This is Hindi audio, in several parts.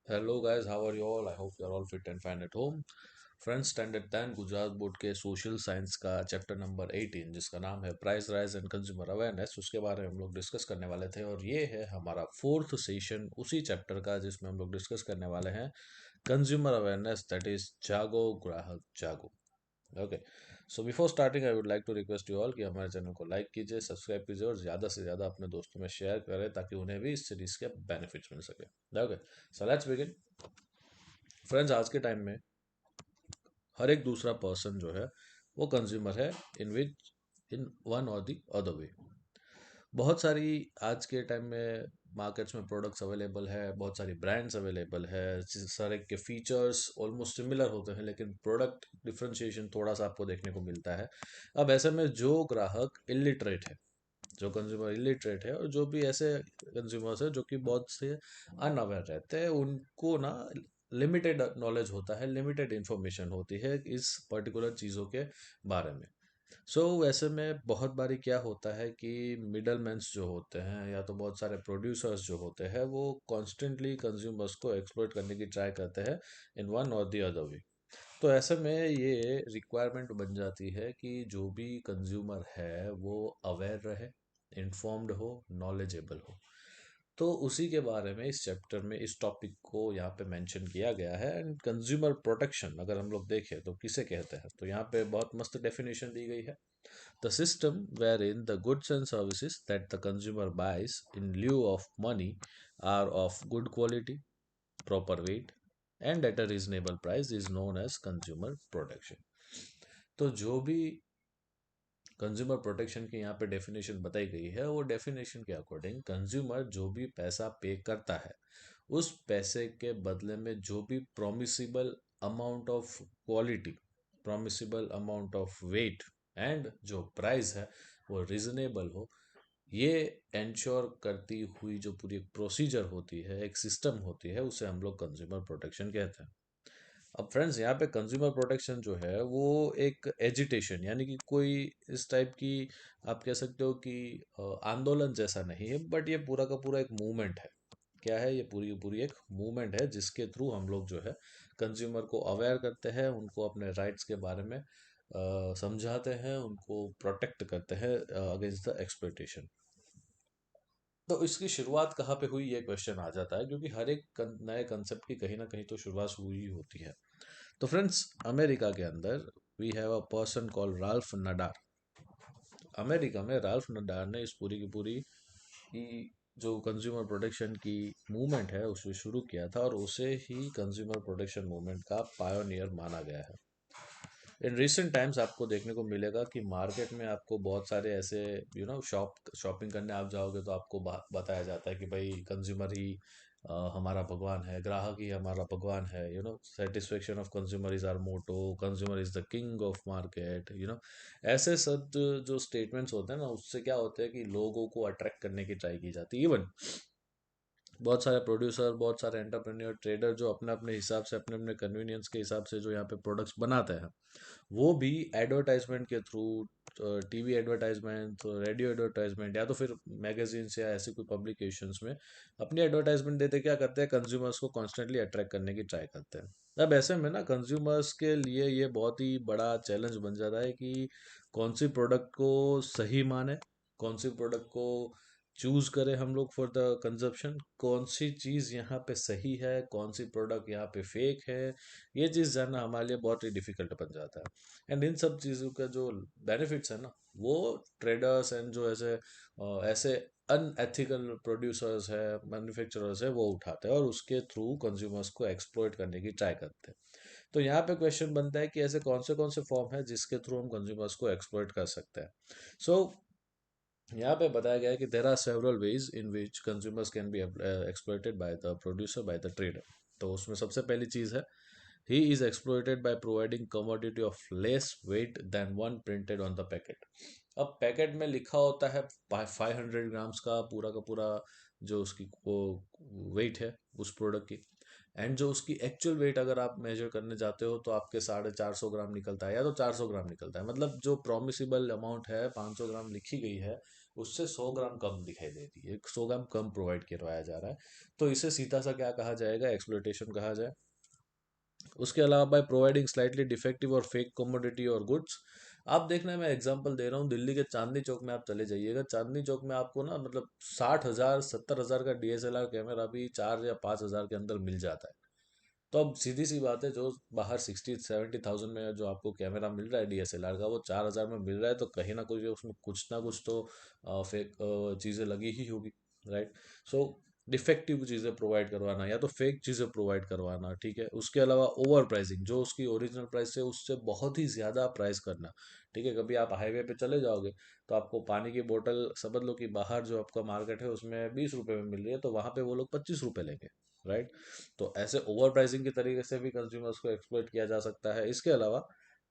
Hello guys, how are you all? I hope you are all fit and fine at home. Friends, standard 10 Gujarat board के सोशल साइंस का चैप्टर नंबर 18 जिसका नाम है price rise and consumer awareness, उसके बारे में हम लोग डिस्कस करने वाले थे। और ये है हमारा फोर्थ सेशन उसी चैप्टर का जिसमें हम लोग डिस्कस करने वाले हैं consumer awareness, that is Jago Grahak Jago. Okay, so before starting I would like to request you all कि हमारे चैनल को लाइक कीजिए, सब्सक्राइब कीजिए और ज़्यादा से ज़्यादा अपने दोस्तों में शेयर करें ताकि उन्हें भी इस सीरीज़ के बेनिफिट्स मिल सके। Okay, so let's begin. Friends, आज के टाइम में हर एक दूसरा पर्सन जो है वो कंज्यूमर है, इन वन और दी अदर वे। बहुत सारी आज के टाइम में मार्केट्स में प्रोडक्ट्स अवेलेबल है, बहुत सारी ब्रांड्स अवेलेबल है, सारे के फीचर्स ऑलमोस्ट सिमिलर होते हैं लेकिन प्रोडक्ट डिफरेंशिएशन थोड़ा सा आपको देखने को मिलता है। अब ऐसे में जो ग्राहक इलिटरेट है, जो कंज्यूमर इलिटरेट है और जो भी ऐसे कंज्यूमर्स है जो कि बहुत से अनअवेयर रहते हैं, उनको ना लिमिटेड नॉलेज होता है, लिमिटेड इंफॉर्मेशन होती है इस पर्टिकुलर चीज़ों के बारे में। वैसे में बहुत बारी क्या होता है कि मिडल मैन्स जो होते हैं या तो बहुत सारे प्रोड्यूसर्स जो होते हैं वो कॉन्स्टेंटली कंज्यूमर्स को एक्सप्लॉइट करने की ट्राई करते हैं इन वन और द अदर वे। तो ऐसे में ये रिक्वायरमेंट बन जाती है कि जो भी कंज्यूमर है वो अवेयर रहे, इन्फॉर्म्ड हो, नॉलेजेबल हो। तो उसी के बारे में इस चैप्टर में इस टॉपिक को यहाँ पे मेंशन किया गया है। एंड कंज्यूमर प्रोटेक्शन अगर हम लोग देखें तो किसे कहते हैं, तो यहाँ पे बहुत मस्त डेफिनेशन दी गई है। The system wherein the goods and services that the consumer buys in lieu of money are of good quality, proper weight and at a reasonable price is known as consumer protection. तो जो भी कंज्यूमर प्रोटेक्शन की यहाँ पे डेफिनेशन बताई गई है, वो डेफिनेशन के अकॉर्डिंग कंज्यूमर जो भी पैसा पे करता है उस पैसे के बदले में जो भी permissible amount of quality, permissible amount of weight and जो प्राइस है वो रिजनेबल हो, ये इंश्योर करती हुई जो पूरी एक प्रोसीजर होती है, एक सिस्टम होती है, उसे हम लोग कंज्यूमर प्रोटेक्शन कहते हैं। अब फ्रेंड्स, यहाँ पे कंज्यूमर प्रोटेक्शन जो है वो एक एजिटेशन यानी कि कोई इस टाइप की, आप कह सकते हो कि आंदोलन जैसा नहीं है, बट ये पूरा का पूरा एक मूवमेंट है। क्या है ये? पूरी की पूरी एक मूवमेंट है जिसके थ्रू हम लोग जो है कंज्यूमर को अवेयर करते हैं, उनको अपने राइट्स के बारे में समझाते हैं, उनको प्रोटेक्ट करते हैं अगेंस्ट द एक्सप्लॉइटेशन। तो इसकी शुरुआत कहाँ पे हुई, ये क्वेश्चन आ जाता है, क्योंकि हर एक नए कंसेप्ट की कहीं ना कहीं तो शुरुआत हुई ही होती है। तो फ्रेंड्स, अमेरिका के अंदर we have a person called Ralph Nader. America में राल्फ नडार ने इस पूरी की पूरी की जो कंज्यूमर प्रोटेक्शन की मूवमेंट है उसे शुरू किया था और उसे ही कंज्यूमर प्रोटेक्शन मूवमेंट का पायोनियर माना गया है। इन रिसेंट टाइम्स आपको देखने को मिलेगा कि मार्केट में आपको बहुत सारे ऐसे शॉपिंग करने आप जाओगे तो आपको बताया जाता है कि भाई कंज्यूमर ही हमारा भगवान है, ग्राहक ही हमारा भगवान है। Satisfaction of consumer is our motto, consumer is the king of market. ऐसे सब जो स्टेटमेंट्स होते हैं ना, उससे क्या होता है कि लोगों को अट्रैक्ट करने की ट्राई की जाती है। इवन बहुत सारे प्रोड्यूसर, बहुत सारे एंटरप्रेन्योर ट्रेडर जो अपने अपने हिसाब से, अपने अपने कन्वीनियंस के हिसाब से जो यहाँ पे प्रोडक्ट्स बनाते हैं, वो भी एडवर्टाइजमेंट के through, TV advertisement, radio advertisement या तो फिर मैगजीन्स या ऐसी कोई पब्लिकेशंस में अपनी एडवर्टाइजमेंट देते क्या करते हैं, कंज्यूमर्स को कॉन्स्टेंटली अट्रैक्ट करने की ट्राई करते हैं। अब ऐसे में ना कंज्यूमर्स के लिए ये बहुत ही बड़ा चैलेंज बन जाता है कि कौन सी प्रोडक्ट को सही माने, कौन सी प्रोडक्ट को चूज करें हम लोग फॉर द कंजप्शन, कौन सी चीज़ यहाँ पे सही है, कौन सी प्रोडक्ट यहाँ पे फेक है। ये चीज़ जानना हमारे लिए बहुत ही डिफिकल्ट बन जाता है। एंड इन सब चीज़ों का जो बेनिफिट्स है ना, वो ट्रेडर्स एंड जो ऐसे अनएथिकल प्रोड्यूसर्स है, मैन्युफैक्चरर्स है, वो उठाते हैं और उसके थ्रू कंज्यूमर्स को एक्सप्लॉइट करने की ट्राई करते हैं। तो यहाँ पे क्वेश्चन बनता है कि ऐसे कौन से फॉर्म है जिसके थ्रू हम कंज्यूमर्स को एक्सप्लॉइट कर सकते हैं। सो यहाँ पे बताया गया है कि there are several ways in which consumers can be exploited by the producer, by the trader. तो उसमें सबसे पहली चीज़ है, he is exploited by providing commodity of less weight than one printed on the packet. अब पैकेट में लिखा होता है 500 ग्राम्स का पूरा जो उसकी वेट है उस प्रोडक्ट की, एंड जो उसकी एक्चुअल वेट अगर आप मेजर करने जाते हो तो आपके 450 ग्राम निकलता है या तो 400 ग्राम निकलता है। मतलब जो प्रोमिसिबल अमाउंट है 500 ग्राम लिखी गई है, उससे 100 ग्राम कम दिखाई देती है, 100 ग्राम कम प्रोवाइड करवाया जा रहा है। तो इसे सीधा सा क्या कहा जाएगा, एक्सप्लोइटेशन कहा जाए। उसके अलावा बाय प्रोवाइडिंग स्लाइटली डिफेक्टिव और फेक कमोडिटी और गुड्स। आप देखना, मैं एग्जांपल दे रहा हूँ, दिल्ली के चांदनी चौक में आप चले जाइएगा, चांदनी चौक में आपको ना मतलब 60,000 70,000 का डीएसएलआर कैमरा भी 4 या 5 हज़ार के अंदर मिल जाता है। तो अब सीधी सी बात है, जो बाहर 60-70 थाउजेंड में जो आपको कैमरा मिल रहा है डीएसएलआर का, वो 4 हज़ार में मिल रहा है, तो कहीं ना कुछ तो फेक चीज़ें लगी ही होगी, राइट। सो डिफेक्टिव चीज़ें प्रोवाइड करवाना या तो फेक चीज़ें प्रोवाइड करवाना, ठीक है। उसके अलावा ओवर प्राइसिंग, जो उसकी ओरिजिनल प्राइस है उससे बहुत ही ज़्यादा प्राइस करना, ठीक है। कभी आप हाईवे पे चले जाओगे तो आपको पानी की बोतल समझ लो कि बाहर जो आपका मार्केट है उसमें 20 रुपए में मिल रही है, तो वहाँ पे वो लोग 25 रुपए लेंगे, राइट। तो ऐसे ओवर प्राइसिंग के तरीके से भी कंज्यूमर्स को एक्सप्लॉइट किया जा सकता है। इसके अलावा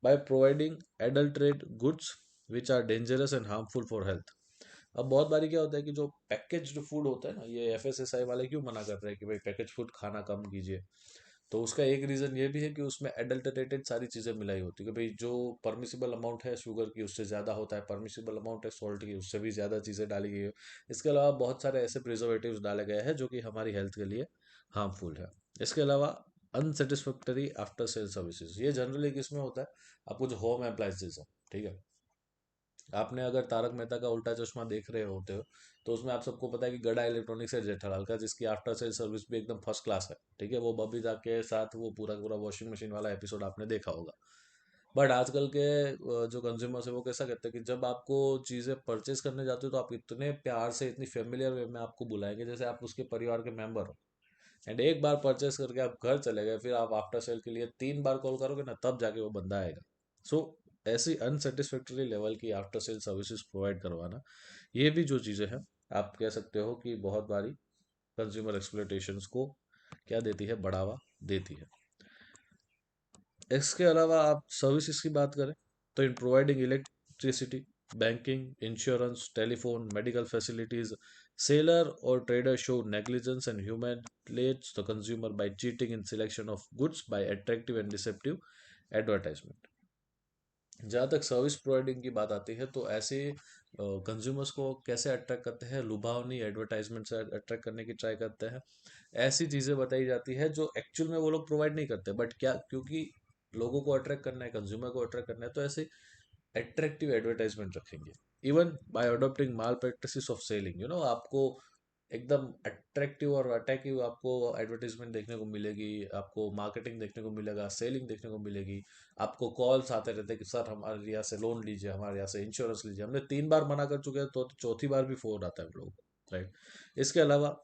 by providing adulterated goods which are dangerous and harmful for health. अब बहुत बारी क्या होता है कि जो पैकेज्ड फूड होता है ना, ये एफएसएसआई वाले क्यों मना कर रहे हैं कि भाई पैकेज फूड खाना कम कीजिए। तो उसका एक रीज़न ये भी है कि उसमें एडल्टरेटेड सारी चीज़ें मिलाई होती है, कि भाई जो परमिसिबल अमाउंट है शुगर की उससे ज़्यादा होता है, परमिसिबल अमाउंट है सॉल्ट की उससे भी ज़्यादा चीज़ें डाली गई है। इसके अलावा बहुत सारे ऐसे प्रिजर्वेटिव्स डाले गए हैं जो कि हमारी हेल्थ के लिए हार्मफुल है। इसके अलावा अनसेटिस्फैक्टरी आफ्टर सेल सर्विसेज, ये जनरली किसमें होता है, आपको जो होम अप्लायंसेज है, ठीक है। आपने अगर तारक मेहता का उल्टा चश्मा देख रहे होते हो तो उसमें आप सबको पता है कि गड़ा इलेक्ट्रॉनिक्स है जेठालाल का, जिसकी आफ्टर सेल सर्विस भी एकदम फर्स्ट क्लास है, ठीक है। वो बबीता के साथ वो पूरा पूरा वॉशिंग मशीन वाला एपिसोड आपने देखा होगा। बट आजकल के जो कंज्यूमर्स है वो कैसा कहते हैं कि जब आपको चीज़ें परचेज करने जाते हो तो आप इतने प्यार से इतनी फेमिलियर वे में आपको बुलाएंगे जैसे आप उसके परिवार के मेंबर हो। एंड एक बार परचेस करके आप घर चले गए, फिर आप आफ्टर सेल के लिए 3 बार कॉल करोगे ना, तब जाके वो बंदा आएगा। सो ऐसी अनसेटिस्फैक्टरी लेवल की आफ्टर सेल सर्विसेज प्रोवाइड करवाना, ये भी जो चीज़ें हैं, आप कह सकते हो कि बहुत बारी कंज्यूमर एक्सप्लॉयटेशंस को क्या देती है, बढ़ावा देती है। इसके अलावा आप सर्विसेज की बात करें तो in providing electricity, banking, insurance, telephone, medical facilities, seller और trader show negligence and humiliates the consumer by cheating in selection of goods by attractive and deceptive advertisement. जहाँ तक सर्विस प्रोवाइडिंग की बात आती है तो ऐसे कंज्यूमर्स को कैसे अट्रैक्ट करते हैं, लुभावनी एडवर्टाइजमेंट से अट्रैक्ट करने की ट्राई करते हैं। ऐसी चीज़ें बताई जाती है जो एक्चुअल में वो लोग प्रोवाइड नहीं करते, बट क्या, क्योंकि लोगों को अट्रैक्ट करना है, कंज्यूमर को अट्रैक्ट करना है, तो ऐसे अट्रैक्टिव एडवर्टाइजमेंट रखेंगे। Even bye adopting mall practices of selling, आपको एकदम अट्रैक्टिव और अटैकिव आपको एडवर्टाइजमेंट देखने को मिलेगी, आपको मार्केटिंग देखने को मिलेगा, सेलिंग देखने को मिलेगी। आपको कॉल्स आते रहते हैं कि सर हमारे यहाँ से लोन लीजिए, हमारे यहाँ से इंश्योरेंस लीजिए। हमने 3 बार मना कर चुके हैं तो चौथी बार भी फोन आता है हम लोग, राइट। इसके अलावा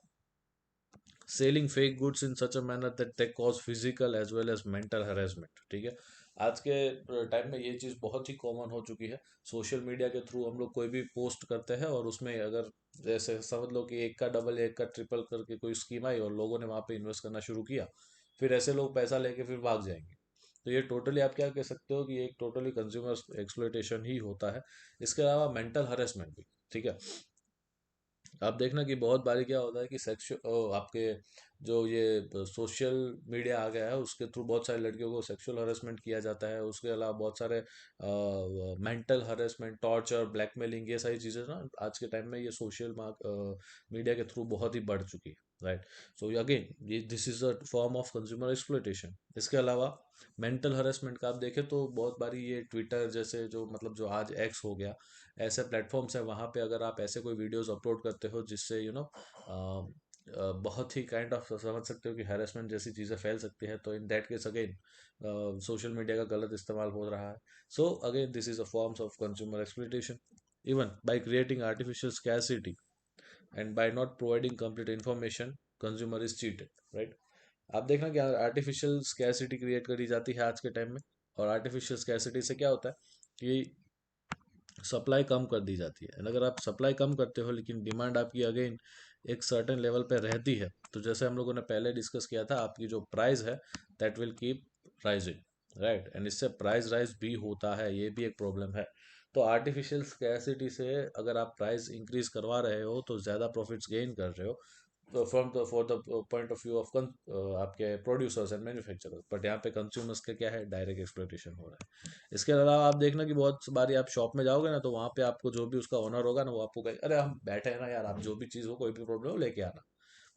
selling fake goods in such a manner that they cause physical as well as mental harassment, ठीक है। आज के टाइम में ये चीज़ बहुत ही कॉमन हो चुकी है। सोशल मीडिया के थ्रू हम लोग कोई भी पोस्ट करते हैं और उसमें अगर जैसे समझ लो कि एक का डबल या एक का ट्रिपल करके कोई स्कीम आई और लोगों ने वहाँ पे इन्वेस्ट करना शुरू किया, फिर ऐसे लोग पैसा लेके फिर भाग जाएंगे। तो ये टोटली आप क्या कह सकते हो कि ये एक टोटली कंज्यूमर एक्सप्लॉयटेशन ही होता है। इसके अलावा मेंटल हरेसमेंट भी, ठीक है। आप देखना कि बहुत बारी क्या होता है कि आपके जो ये सोशल मीडिया आ गया है उसके थ्रू बहुत सारी लड़कियों को सेक्सुअल हरेसमेंट किया जाता है। उसके अलावा बहुत सारे मेंटल हरेसमेंट, टॉर्चर, ब्लैकमेलिंग, ये सारी चीज़ें ना आज के टाइम में ये सोशल मीडिया के थ्रू बहुत ही बढ़ चुकी है, राइट। सो अगेन ये this is a form of consumer exploitation. इसके अलावा मेंटल हरेसमेंट का आप देखें तो बहुत बारी ये ट्विटर जैसे जो मतलब जो आज एक्स हो गया, ऐसे प्लेटफॉर्म्स हैं, वहाँ पे अगर आप ऐसे कोई वीडियोस अपलोड करते हो जिससे बहुत ही काइंड ऑफ समझ सकते हो कि हैरेसमेंट जैसी चीज़ें फैल सकती है, तो in that case again social media का गलत इस्तेमाल हो रहा है। So again this is a forms of consumer exploitation. Even by creating artificial scarcity and by not providing complete information, consumer is cheated, right. आप देखना कि आर्टिफिशियल स्कैरसिटी क्रिएट करी जाती है आज के टाइम में, और आर्टिफिशियल स्कैरसिटी से क्या होता है कि सप्लाई कम कर दी जाती है। अगर आप सप्लाई कम करते हो लेकिन डिमांड आपकी अगेन एक सर्टेन लेवल पे रहती है, तो जैसे हम लोगों ने पहले डिस्कस किया था, आपकी जो प्राइस है that will keep rising, right. And इससे प्राइस राइज भी होता है, ये भी एक प्रॉब्लम है। तो आर्टिफिशियल स्कैरसिटी से अगर आप प्राइस इंक्रीज करवा रहे हो तो ज़्यादा प्रॉफिट्स गेन कर रहे हो, from the for the point of view of आपके प्रोड्यूसर्स एंड मैन्युफैक्चरर्स, बट यहाँ पे कंज्यूमर्स का क्या है, डायरेक्ट एक्सप्लॉइटेशन हो रहा है। इसके अलावा आप देखना कि बहुत बारी आप शॉप में जाओगे ना, तो वहाँ पे आपको जो भी उसका ओनर होगा ना, वो आपको कहे अरे हम बैठे हैं ना यार, आप जो भी चीज़ हो, कोई भी प्रॉब्लम हो लेके आना।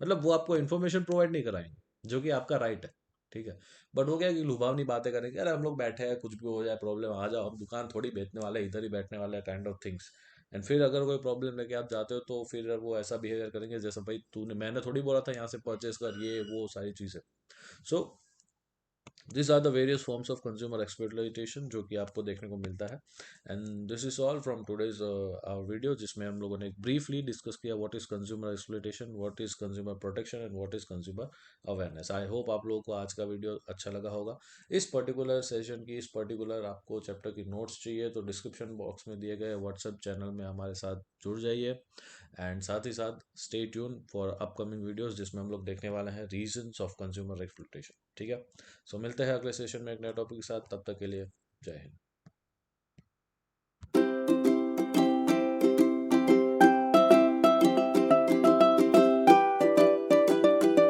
मतलब वो आपको इन्फॉर्मेशन प्रोवाइड नहीं कराएंगे, जो कि आपका राइट है, ठीक है। बट वो क्या है कि लुभावनी बातें करेंगे, अरे हम लोग बैठे हैं, कुछ भी हो जाए प्रॉब्लम आ जाओ, हम दुकान थोड़ी बेचने वाले हैं, इधर ही बैठने वाले हैं, काइंड ऑफ थिंग्स। एंड फिर अगर कोई प्रॉब्लम लेके आप जाते हो तो फिर वो ऐसा बिहेवियर करेंगे जैसे भाई तूने, मैंने थोड़ी बोला था यहाँ से परचेस कर, ये वो सारी चीज़ें। So this are the various forms of consumer exploitation जो कि आपको देखने को मिलता है। And this is all from today's our video, जिसमें हम लोगों ने ब्रीफली डिस्कस किया what is consumer exploitation, what is consumer protection and what is consumer awareness. I hope आप लोगों को आज का वीडियो अच्छा लगा होगा। इस पर्टिकुलर सेशन की, इस पर्टिकुलर आपको चैप्टर की नोट्स चाहिए तो डिस्क्रिप्शन बॉक्स में दिए गए व्हाट्सएप चैनल में हमारे साथ जुड़ जाइए। एंड साथ ही साथ stay tune for upcoming videos, जिसमें हम लोग देखने वाले हैं रीजंस ऑफ कंज्यूमर एक्सप्लॉइटेशन, ठीक है। सो मिलते हैं अगले सेशन में एक नए टॉपिक के साथ, तब तक के लिए जय हिंद।